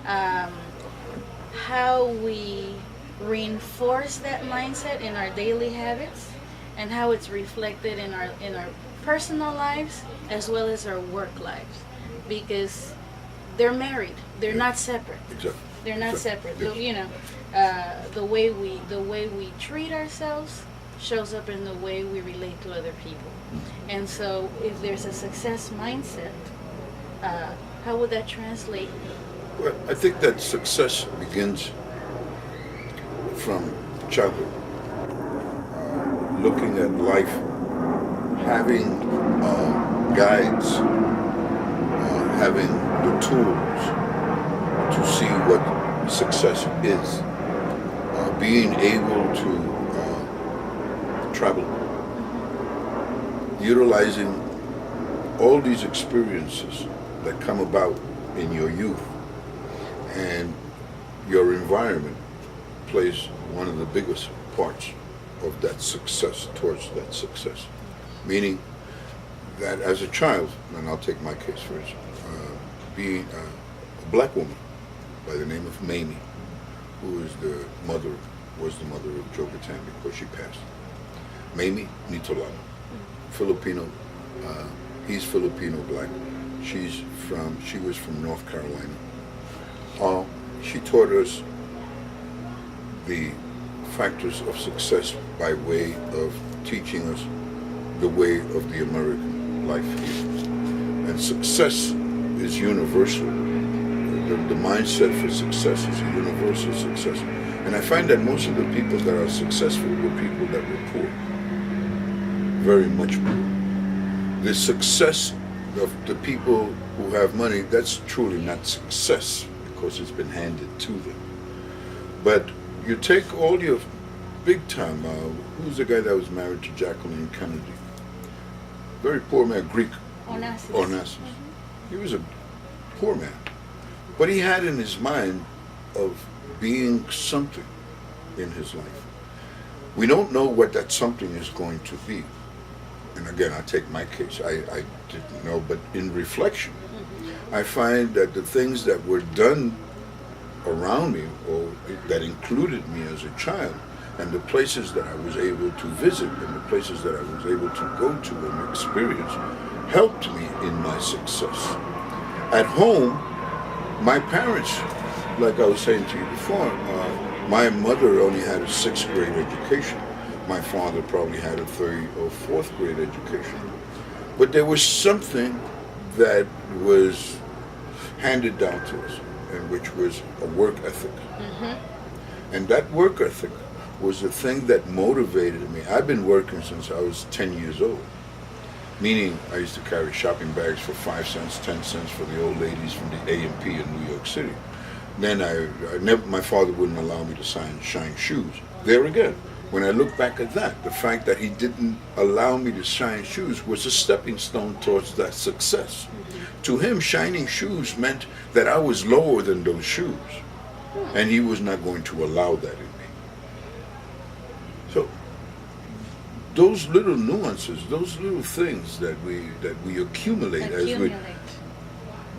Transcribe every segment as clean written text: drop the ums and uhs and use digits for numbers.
um, how we reinforce that mindset in our daily habits, and how it's reflected in our personal lives as well as our work lives, because they're married. They're not separate. Exactly. They're not Exactly. separate. Yes. You know, the way we treat ourselves shows up in the way we relate to other people. And so, if there's a success mindset, how would that translate? Well, I think that success begins from childhood. Looking at life, having guides, having the tools to see what success is, being able to travel, utilizing all these experiences that come about in your youth, and your environment plays one of the biggest parts of that success, towards that success. Meaning that as a child, and I'll take my case first, being a black woman by the name of Mamie, who is was the mother of Joe Gatan before she passed. Mamie Nitolano, Filipino, he's Filipino black. She was from North Carolina. She taught us the factors of success by way of teaching us the way of the American life here. And success is universal. The mindset for success is a universal success. And I find that most of the people that are successful were people that were poor. Very much poor. The success of the people who have money, that's truly not success because it's been handed to them. But you take all your big time, who's the guy that was married to Jacqueline Kennedy? Very poor man, Greek. Onassis. Onassis. He was a poor man. But he had in his mind of being something in his life. We don't know what that something is going to be. And again, I take my case. I didn't know, but in reflection, I find that the things that were done around me, or that included me as a child, and the places that I was able to visit, and the places that I was able to go to and experience, helped me in my success. At home, my parents, like I was saying to you before, my mother only had a 6th grade education. My father probably had a 3rd or 4th grade education. But there was something that was handed down to us, and which was a work ethic. And that work ethic was the thing that motivated me. I've been working since I was 10 years old. Meaning, I used to carry shopping bags for 5 cents, 10 cents for the old ladies from the A&P in New York City. Then my father wouldn't allow me to shine shoes. There again, when I look back at that, the fact that he didn't allow me to shine shoes was a stepping stone towards that success. To him, shining shoes meant that I was lower than those shoes, and he was not going to allow that in me. So, those little nuances, those little things that we accumulate as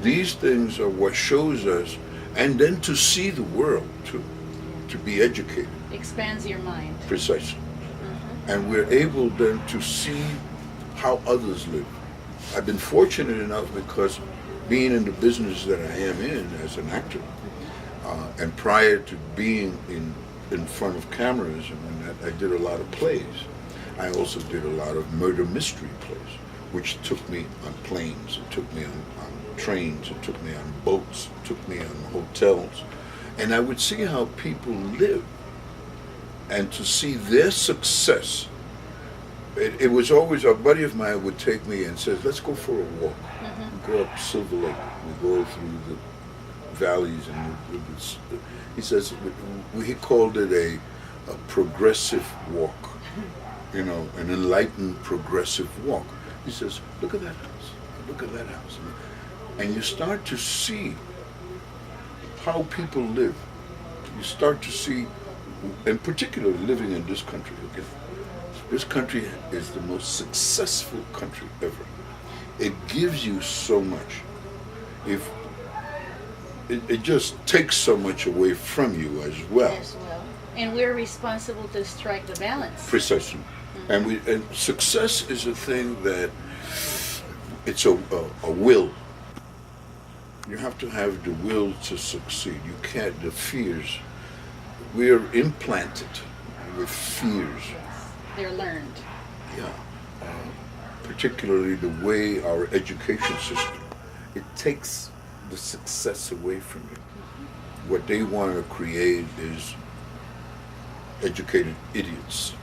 these things are what shows us, and then to see the world too, to be educated. Expands your mind. Precisely. And we're able then to see how others live. I've been fortunate enough because being in the business that I am in as an actor, and prior to being in front of cameras, and I did a lot of plays. I also did a lot of murder mystery plays, which took me on planes, it took me on trains, it took me on boats, it took me on hotels. And I would see how people live, and to see their success. It was always, a buddy of mine would take me and says, let's go for a walk. We go up Silver Lake, we go through the valleys, and he says, he called it a progressive walk, an enlightened progressive walk. He says, look at that house, look at that house. And you start to see how people live. You start to see, and particularly living in this country, okay? This country is the most successful country ever. It gives you so much. If it just takes so much away from you as well. As well. And we're responsible to strike the balance. Precisely. And success is a thing that it's a will. You have to have the will to succeed. You can't, the fears. We're implanted with fears. Yes. They're learned. Yeah. Particularly the way our education system, it takes the success away from you. What they want to create is educated idiots.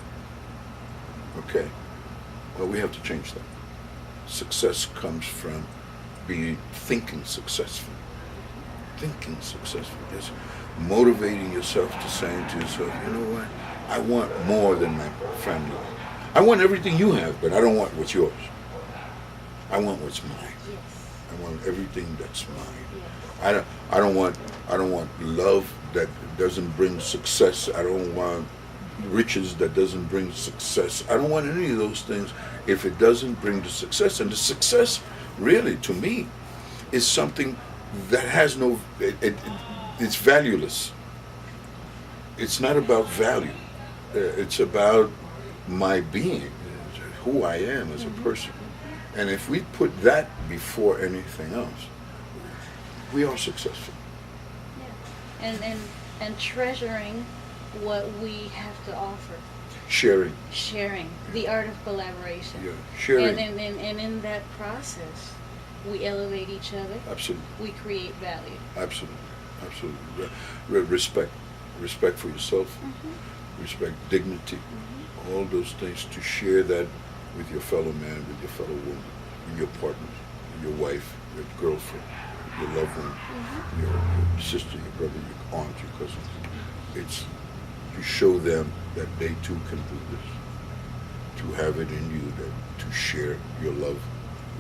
Okay? Well, we have to change that. Success comes from thinking successful. Thinking successful. Just motivating yourself to saying to yourself, you know what? I want more than my family. I want everything you have, but I don't want what's yours. I want what's mine. Yes. I want everything that's mine. Yes. I don't want love that doesn't bring success. I don't want riches that doesn't bring success. I don't want any of those things if it doesn't bring the success. And the success, really, to me, is something that has no, it's valueless. It's not about value. It's about my being, who I am as a person. And if we put that before anything else, we are successful. Yeah. And treasuring what we have to offer. Sharing. Sharing. The art of collaboration. Yeah. Sharing. And in that process, we elevate each other. Absolutely. We create value. Absolutely. Absolutely. Respect. Respect for yourself. Respect, dignity. All those things, to share that with your fellow man, with your fellow woman, with your partner, with your wife, your girlfriend, your loved one, your sister, your brother, your aunt, your cousin. It's to show them that they too can do this. To have it in you, that to share your love.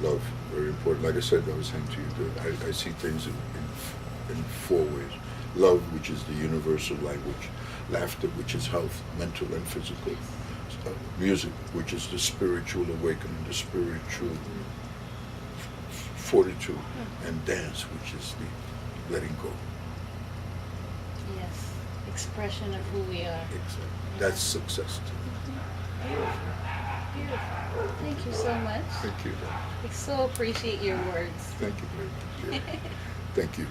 Love, very important. Like I said, I was saying to you, that I see things in four ways. Love, which is the universal language. Laughter, which is health, mental and physical. Music, which is the spiritual awakening, the spiritual fortitude. And dance, which is the letting go. Yes. Expression of who we are. Exactly. That's success. Beautiful. Beautiful. Thank you so much. Thank you. I so appreciate your words. Thank you very much. Thank you.